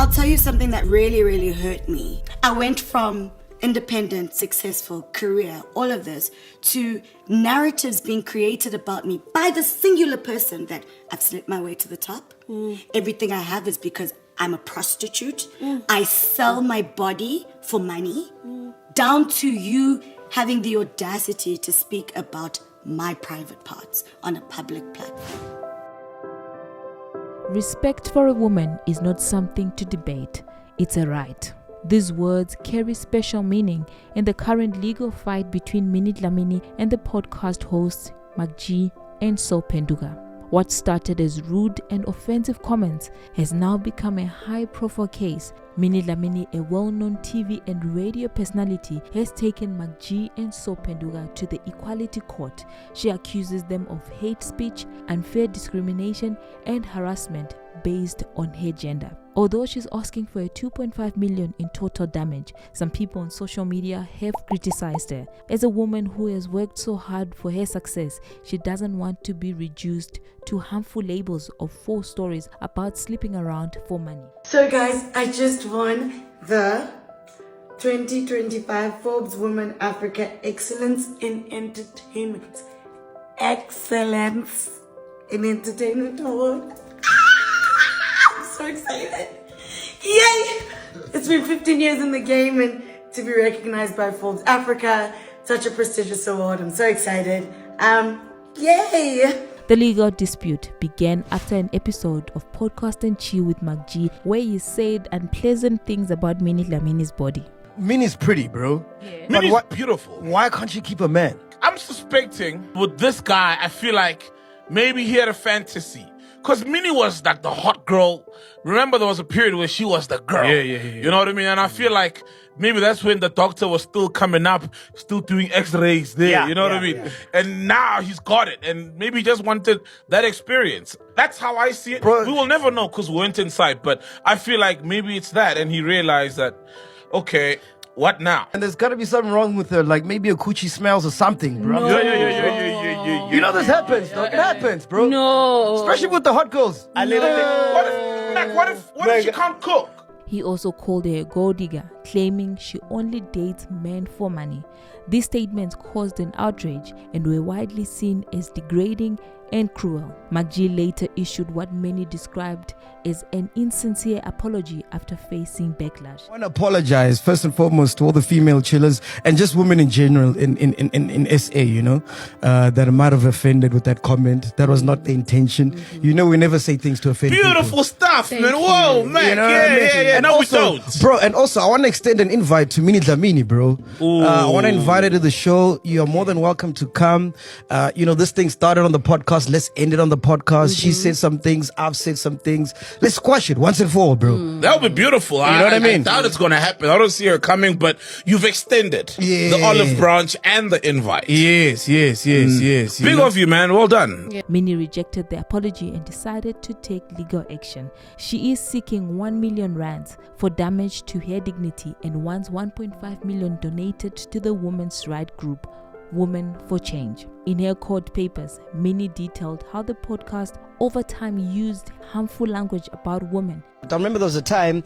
I'll tell you something that really, really hurt me. I went from independent, successful, career, all of this, to narratives being created about me by the singular person that I've slipped my way to the top. Everything I have is because I'm a prostitute. I sell my body for money, down to you having the audacity to speak about my private parts on a public platform. Respect for a woman is not something to debate, it's a right. These words carry special meaning in the current legal fight between Minnie Dlamini and the podcast hosts McG and Phenduka. What started as rude and offensive comments has now become a high-profile case. Minnie Dlamini, a well-known TV and radio personality, has taken McG and Phenduka to the Equality Court. She accuses them of hate speech, unfair discrimination, and harassment based on her gender. Although she's asking for a 2.5 million in total damage, some people on social media have criticized her. As a woman who has worked so hard for her success, she doesn't want to be reduced to harmful labels of false stories about sleeping around for money. So guys, I just won the 2025 Forbes Woman Africa Excellence in Entertainment. Excellence in Entertainment Award. So excited. Yay! It's been 15 years in the game, and to be recognized by Forbes Africa, such a prestigious award. I'm so excited. Yay! The legal dispute began after an episode of Podcast and Chill with McG, where he said unpleasant things about Minnie Dlamini's body. Minnie's pretty, bro. Yeah. But Minnie's beautiful. Why can't she keep a man? I'm suspecting with this guy, I feel like maybe he had a fantasy. Because Minnie was like the hot girl. Remember, there was a period where she was the girl. Yeah. You know what I mean? And I feel like maybe that's when the doctor was still coming up, still doing x-rays there. Yeah, you know what I mean? yeah. And now he's got it. And maybe he just wanted that experience. That's how I see it. Bro. We will never know because we weren't inside. But I feel like maybe it's that. And he realized that, okay, what now? And there's got to be something wrong with her, like maybe a coochie smells or something, bro. Yeah. You know this happens, though. It happens, bro. No. Especially with the hot girls. What if she can't cook? He also called her a gold digger, claiming she only dates men for money. These statements caused an outrage and were widely seen as degrading and cruel. McG later issued what many described as an insincere apology after facing backlash. I want to apologize first and foremost to all the female chillers and just women in general in SA, you know, that I might have offended with that comment. That was not the intention. You know, we never say things to offend Beautiful people. stuff, man. Whoa, man. You know what I mean? Yeah. And No, also, we don't. bro, and also I want to extend an invite to Minnie Dlamini, bro. I want to invite her to the show. You're more than welcome to come. You know, this thing started on the podcast. Let's end it on the podcast. She said some things. I've said some things. Let's squash it once and for all, bro. That would be beautiful. You know what I mean? I doubt it's going to happen. I don't see her coming, but you've extended Yeah. the olive branch and the invite. Yes. Big of you, man. Well done. Minnie rejected the apology and decided to take legal action. She is seeking 1 million rands for damage to her dignity and wants 1.5 million donated to the women's rights group Women for Change. In her court papers, Minnie detailed how the podcast over time used harmful language about women. I remember there was a time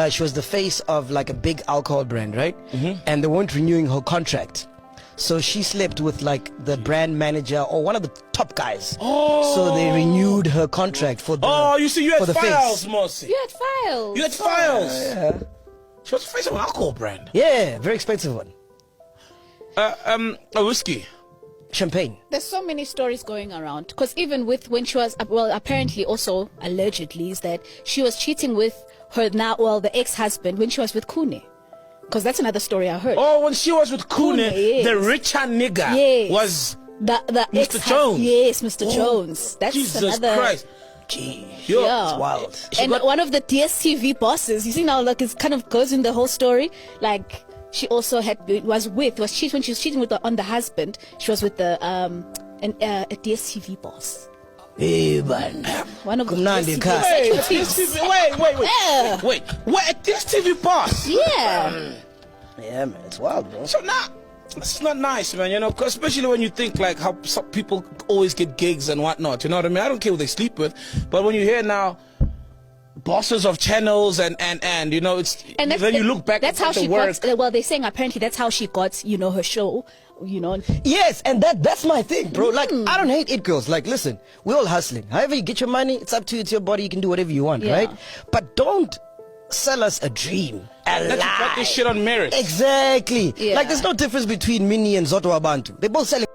she was the face of like a big alcohol brand, right? And they weren't renewing her contract. So she slept with like the brand manager or one of the top guys. So they renewed her contract for the You see, you had for the files, face. Mossy. You had files. You had files. Yeah. She was the face of an alcohol brand. Yeah, very expensive one. A whiskey. Champagne. There's so many stories going around. Because even with when she was, well, apparently also, allegedly, is that she was cheating with her now, well, the ex-husband when she was with Kune. Because that's another story I heard. Oh, when she was with Kune, yes. the richer nigga Yes. was The Mr. Jones. Yes, Mr. Jones. That's Jesus another. Christ. Gee, Yeah. it's wild. And one of the DSTV bosses, you see now, like, it kind of goes in the whole story. Like, she also when she was cheating with on the husband, she was with the a DSTV boss. Hey, man. One of the Kumnandi DSTV Kai. executives. Wait. What a DSTV boss. Yeah. Yeah, man, it's wild, bro. So now, this is not nice, man, you know, 'cause especially when you think like how some people always get gigs and whatnot, you know what I mean? I don't care who they sleep with, but when you hear now, bosses of channels and you know, it's And then you look back that's at how the she work. got, well, they're saying apparently that's how she got, you know, her show, you know. Yes, and that's my thing, bro. Like, I don't hate it, girls. Like, listen, we're all hustling. However you get your money, it's up to you. It's your body. You can do whatever you want, Yeah. right? But don't sell us a dream, a Let's lie. got this shit on merit. Exactly. Yeah. Like, there's no difference between Minnie and Zoto Abantu. They're both selling.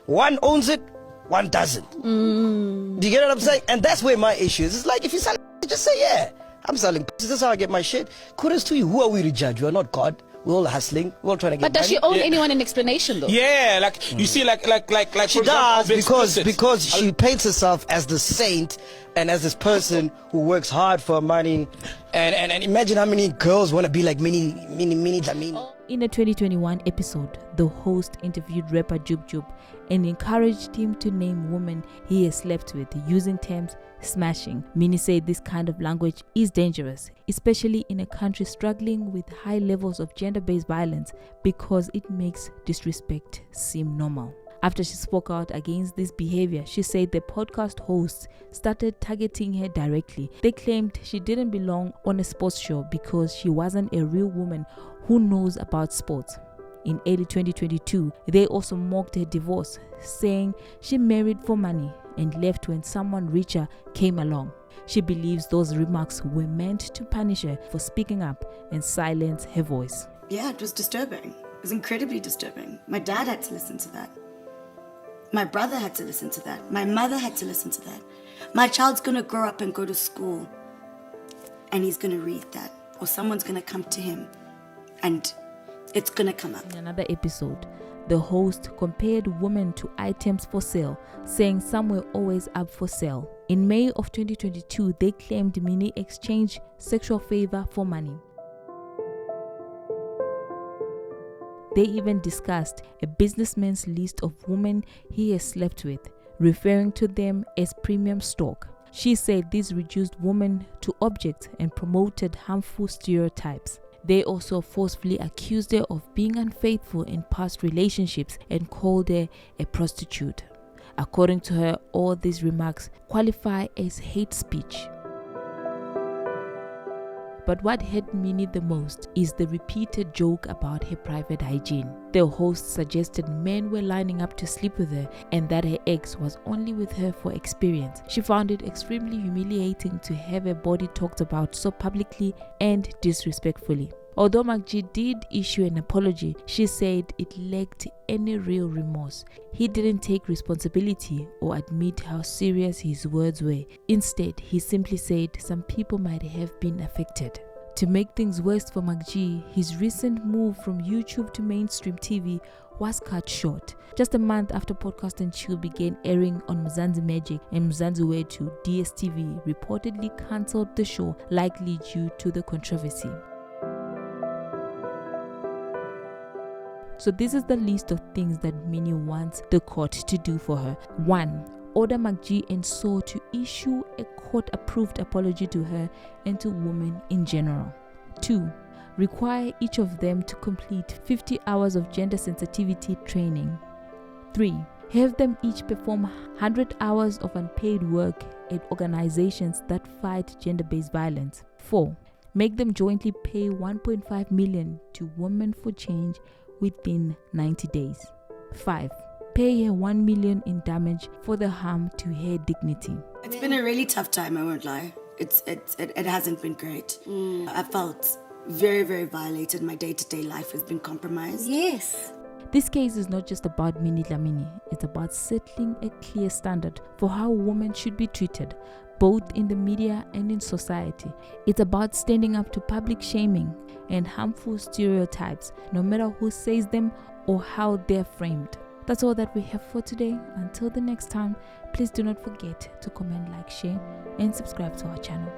One owns it, one doesn't. Do you get what I'm saying? And that's where my issue is. It's like, if you sell, just say, yeah, I'm selling. This is how I get my shit. Kudos to you. Who are we to judge? We are not God. We're all hustling. We're all trying to get But does money. she owe anyone an explanation though? Yeah, like you see, like She for example, does Vince Vincent. because she paints herself as the saint and as this person who works hard for money. And imagine how many girls want to be like Minnie Dlamini. In a 2021 episode, the host interviewed rapper Jub Jub and encouraged him to name women he has slept with using terms smashing. Minnie said this kind of language is dangerous, especially in a country struggling with high levels of gender-based violence, because it makes disrespect seem normal. After she spoke out against this behavior, she said the podcast hosts started targeting her directly. They claimed she didn't belong on a sports show because she wasn't a real woman who knows about sports. In early 2022, they also mocked her divorce, saying she married for money and left when someone richer came along. She believes those remarks were meant to punish her for speaking up and silence her voice. Yeah, it was disturbing. It was incredibly disturbing. My dad had to listen to that. My brother had to listen to that. My mother had to listen to that. My child's gonna grow up and go to school and he's gonna read that. Or someone's gonna come to him and it's gonna come up. In another episode, the host compared women to items for sale, saying some were always up for sale. In May of 2022, they claimed Minnie exchanged sexual favor for money. They even discussed a businessman's list of women he has slept with, referring to them as premium stock. She said this reduced women to objects and promoted harmful stereotypes. They also forcefully accused her of being unfaithful in past relationships and called her a prostitute. According to her, all these remarks qualify as hate speech. But what hurt Minnie the most is the repeated joke about her private hygiene. The host suggested men were lining up to sleep with her and that her ex was only with her for experience. She found it extremely humiliating to have her body talked about so publicly and disrespectfully. Although MacG did issue an apology, she said it lacked any real remorse. He didn't take responsibility or admit how serious his words were. Instead, he simply said some people might have been affected. To make things worse for MacG, his recent move from YouTube to mainstream TV was cut short. Just a month after Podcast and Chill began airing on Mzansi Magic and Mzansi Wetu, DSTV reportedly cancelled the show, likely due to the controversy. So this is the list of things that Minnie wants the court to do for her. 1. Order MacG and Saw to issue a court-approved apology to her and to women in general. 2. Require each of them to complete 50 hours of gender sensitivity training. 3. Have them each perform 100 hours of unpaid work at organizations that fight gender-based violence. 4. Make them jointly pay 1.5 million to Women for Change within 90 days. 5. Pay her 1 million in damage for the harm to her dignity. It's been a really tough time, I won't lie. It hasn't been great. I felt very, very violated. My day-to-day life has been compromised. Yes. This case is not just about Minnie Dlamini, it's about settling a clear standard for how women should be treated, both in the media and in society. It's about standing up to public shaming and harmful stereotypes, no matter who says them or how they're framed. That's all that we have for today. Until the next time, please do not forget to comment, like, share, and subscribe to our channel.